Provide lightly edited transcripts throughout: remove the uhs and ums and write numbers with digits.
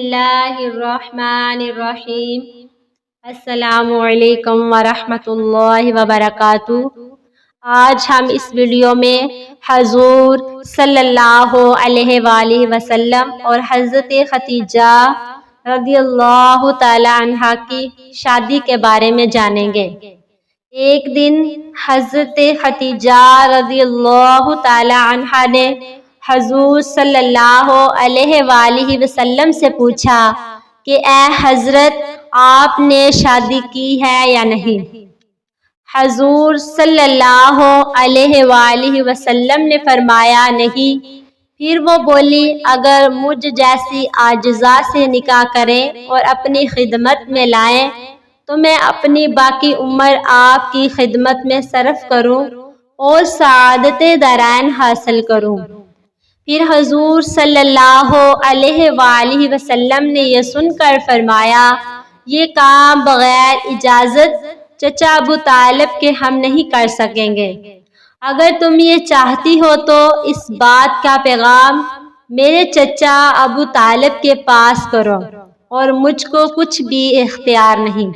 اللہ الرحمن الرحیم۔ السلام علیکم ورحمۃ اللہ وبرکاتہ۔ آج ہم اس ویڈیو میں حضور صلی اللہ علیہ وآلہ وسلم اور حضرت خدیجہ رضی اللہ تعالی عنہا کی شادی کے بارے میں جانیں گے۔ ایک دن حضرت خدیجہ رضی اللہ تعالی عنہا نے حضور صلی اللہ علیہ وآلہ وسلم سے پوچھا کہ اے حضرت، آپ نے شادی کی ہے یا نہیں؟ حضور صلی اللہ علیہ وآلہ وسلم نے فرمایا نہیں۔ پھر وہ بولی، اگر مجھ جیسی عاجزہ سے نکاح کریں اور اپنی خدمت میں لائیں تو میں اپنی باقی عمر آپ کی خدمت میں صرف کروں اور سعادت دارین حاصل کروں۔ پھر حضور صلی اللہ علیہ وآلہ وسلم نے یہ سن کر فرمایا، یہ کام بغیر اجازت چچا ابو طالب کے ہم نہیں کر سکیں گے۔ اگر تم یہ چاہتی ہو تو اس بات کا پیغام میرے چچا ابو طالب کے پاس کرو اور مجھ کو کچھ بھی اختیار نہیں۔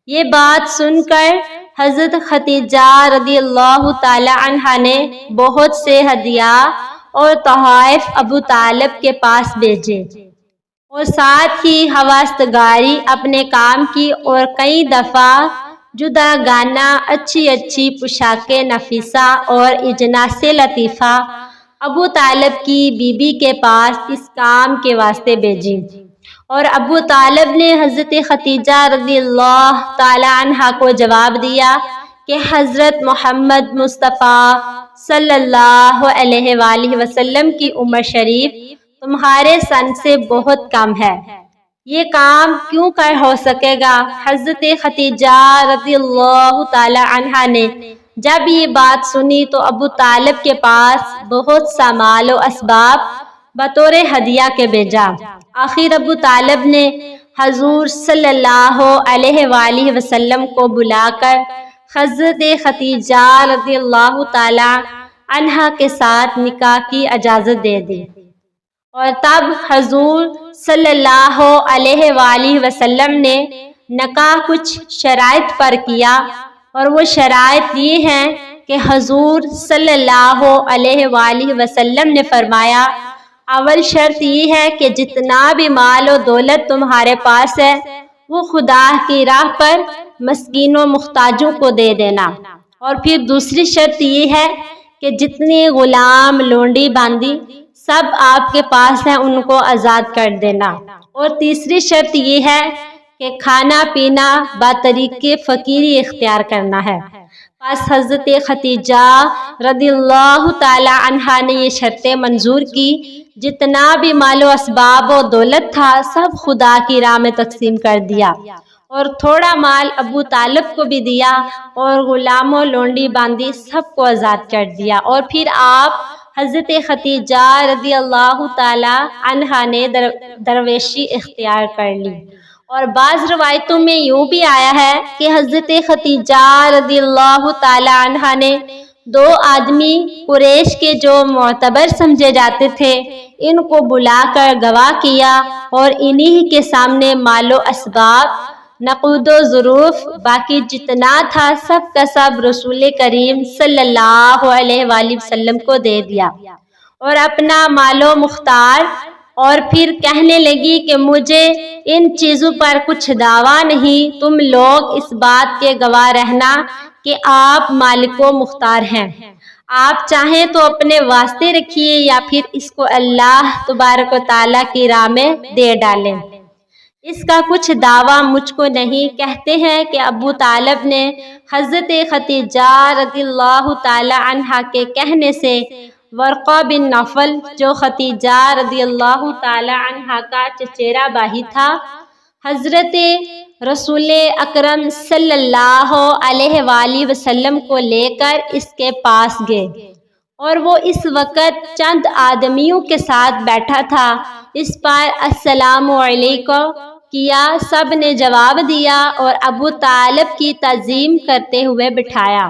یہ بات سن کر حضرت خدیجہ رضی اللہ تعالی عنہا نے بہت سے ہدیہ اور تحائف ابو طالب کے پاس بھیجے اور ساتھ ہی حواستگاری اپنے کام کی اور کئی دفعہ جداگانہ اچھی پوشاکیں نفیسہ اور اجناس لطیفہ ابو طالب کی بیوی کے پاس اس کام کے واسطے بھیجی۔ اور ابو طالب نے حضرت خدیجہ رضی اللہ تعالی عنہا کو جواب دیا کہ حضرت محمد مصطفیٰ صلی اللہ علیہ وآلہ وسلم کی عمر شریف تمہارے سن سے بہت کم ہے، یہ کام کیوں کر ہو سکے گا؟ حضرت خدیجہ رضی اللہ تعالی عنہا نے جب یہ بات سنی تو ابو طالب کے پاس بہت سا مال و اسباب بطور ہدیہ کے بھیجا۔ آخر ابو طالب نے حضور صلی اللہ علیہ وآلہ وسلم کو بلا کر حضرت خدیجہ رضی اللہ تعالی عنہا کے ساتھ نکاح کی اجازت دے دی۔ اور تب حضور صلی اللہ علیہ وآلہ وسلم نے نکاح کچھ شرائط پر کیا، اور وہ شرائط یہ ہیں کہ حضور صلی اللہ علیہ وآلہ وسلم نے فرمایا، اول شرط یہ ہے کہ جتنا بھی مال و دولت تمہارے پاس ہے وہ خدا کی راہ پر مسکین و محتاجوں کو دے دینا۔ اور پھر دوسری شرط یہ ہے کہ جتنے غلام لونڈی باندی سب آپ کے پاس ہیں ان کو آزاد کر دینا۔ اور تیسری شرط یہ ہے کہ کھانا پینا بطریق فقیری اختیار کرنا ہے۔ پس حضرت خدیجہ رضی اللہ تعالی عنہا نے یہ شرطیں منظور کی، جتنا بھی مال و اسباب و دولت تھا سب خدا کی راہ میں تقسیم کر دیا، اور تھوڑا مال ابو طالب کو بھی دیا، اور غلام و لونڈی باندی سب کو آزاد کر دیا۔ اور پھر آپ حضرت خدیجہ رضی اللہ تعالی عنہا نے درویشی اختیار کر لی۔ اور بعض روایتوں میں یوں بھی آیا ہے کہ حضرت خدیجہ رضی اللہ تعالی عنہا نے دو آدمی قریش کے جو معتبر سمجھے جاتے تھے ان کو بلا کر گواہ کیا، اور انہی کے سامنے مال و اسباب، نقود و ظروف، باقی جتنا تھا سب کا سب رسول کریم صلی اللہ علیہ وآلہ وسلم کو دے دیا اور اپنا مال و مختار، اور پھر کہنے لگی کہ مجھے ان چیزوں پر کچھ دعویٰ نہیں، تم لوگ اس بات کے گواہ رہنا کہ آپ مالک و مختار ہیں، آپ چاہیں تو اپنے واسطے رکھیے یا پھر اس کو اللہ تبارک و تعالیٰ کی راہ میں دے ڈالیں، اس کا کچھ دعویٰ مجھ کو نہیں۔ کہتے ہیں کہ ابو طالب نے حضرت خدیجہ رضی اللہ تعالی عنہا کے کہنے سے ورقہ بن نوفل جو خدیجہ رضی اللہ تعالی عنہا کا چچیرا بھائی تھا، حضرت رسول اکرم صلی اللہ علیہ وآلہ وسلم کو لے کر اس کے پاس گئے، اور وہ اس وقت چند آدمیوں کے ساتھ بیٹھا تھا۔ اس پر السلام علیکم کیا، سب نے جواب دیا اور ابو طالب کی تعظیم کرتے ہوئے بٹھایا۔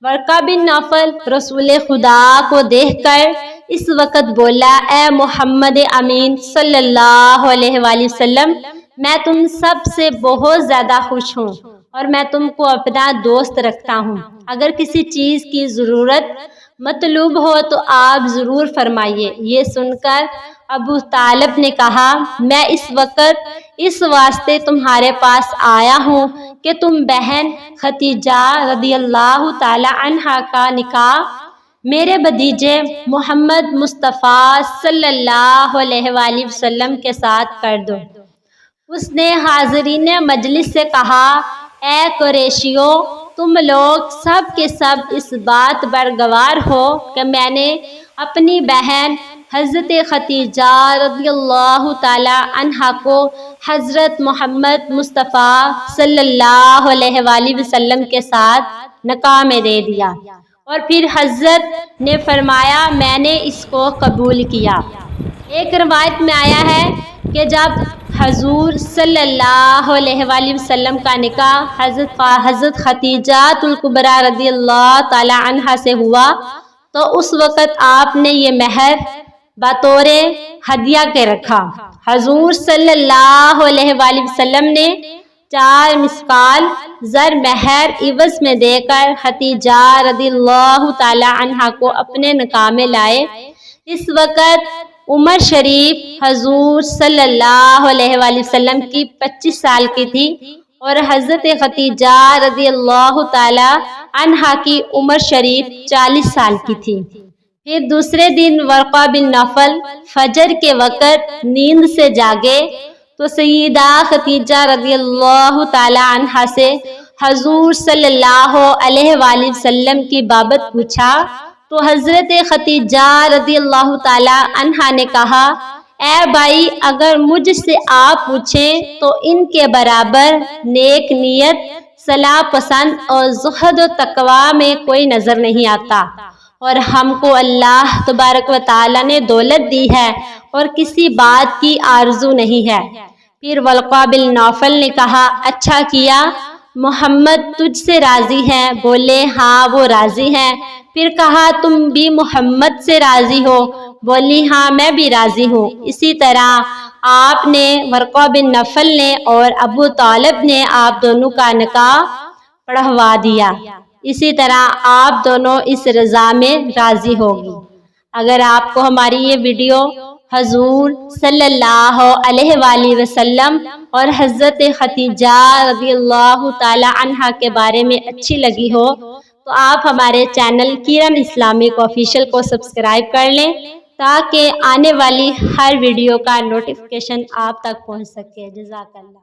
ورقہ بن نوفل رسول خدا کو دیکھ کر اس وقت بولا اے محمد امین صلی اللہ علیہ وآلہ وسلم میں تم سب سے بہت زیادہ خوش ہوں اور میں تم کو اپنا دوست رکھتا ہوں، اگر کسی چیز کی ضرورت مطلوب ہو تو آپ ضرور فرمائیے۔ یہ سن کر ابو طالب نے کہا میں اس وقت اس واسطے تمہارے پاس آیا ہوں کہ تم بہن خدیجہ رضی اللہ تعالی عنہا کا نکاح میرے بھتیجے محمد مصطفیٰ صلی اللہ علیہ وآلہ وسلم کے ساتھ کر دو۔ اس نے حاضرین مجلس سے کہا اے قریشیو، تم لوگ سب کے سب اس بات پر گواہ ہو کہ میں نے اپنی بہن حضرت خدیجہ رضی اللہ تعالی عنہا کو حضرت محمد مصطفیٰ صلی اللہ علیہ وآلہ وسلم کے ساتھ نکاح میں دے دیا، اور پھر حضرت نے فرمایا میں نے اس کو قبول کیا۔ ایک روایت میں آیا ہے کہ جب حضور صلی اللہ علیہ وآلہ وسلم کا نکاح حضرت خدیجہ الکبریٰ رضی اللہ تعالی عنہا سے ہوا تو اس وقت آپ نے یہ مہر بطور ہدیہ کے رکھا۔ حضور صلی اللہ علیہ وآلہ وسلم نے 4 مسقال زر مہر عوض میں دے کر خدیجہ رضی اللہ تعالی عنہا کو اپنے نکاح میں لائے۔ اس وقت عمر شریف حضور صلی اللہ علیہ وآلہ وسلم کی 25 سال کی تھی اور حضرت خدیجہ رضی اللہ تعالی عنہا کی عمر شریف 40 سال کی تھی۔ پھر دوسرے دن ورقہ بن نوفل فجر کے وقت نیند سے جاگے تو سیدہ خدیجہ رضی اللہ تعالی عنہا سے حضور صلی اللہ علیہ وآلہ وسلم کی بابت پوچھا تو حضرت خدیجہ رضی اللہ تعالی عنہا نے کہا اے بھائی، اگر مجھ سے آپ پوچھیں تو ان کے برابر نیک نیت، صلاح پسند اور زہد و تقوی میں کوئی نظر نہیں آتا، اور ہم کو اللہ تبارک و تعالی نے دولت دی ہے اور کسی بات کی آرزو نہیں ہے۔ پھر ورقہ بن نوفل نے کہا اچھا کیا، محمد تجھ سے راضی ہیں؟ بولے ہاں وہ راضی ہیں۔ پھر کہا تم بھی محمد سے راضی ہو؟ بولی ہاں میں بھی راضی ہوں۔ اسی طرح آپ نے ورقہ بن نوفل نے اور ابو طالب نے آپ دونوں کا نکاح پڑھوا دیا۔ اسی طرح آپ دونوں اس رضا میں راضی ہوگی۔ اگر آپ کو ہماری یہ ویڈیو حضور صلی اللہ علیہ وآلہ وسلم اور حضرت خدیجہ رضی اللہ تعالی عنہا کے بارے میں اچھی لگی ہو تو آپ ہمارے چینل کرن اسلامک آفیشیل کو سبسکرائب کر لیں تاکہ آنے والی ہر ویڈیو کا نوٹیفیکیشن آپ تک پہنچ سکے۔ جزاک اللہ۔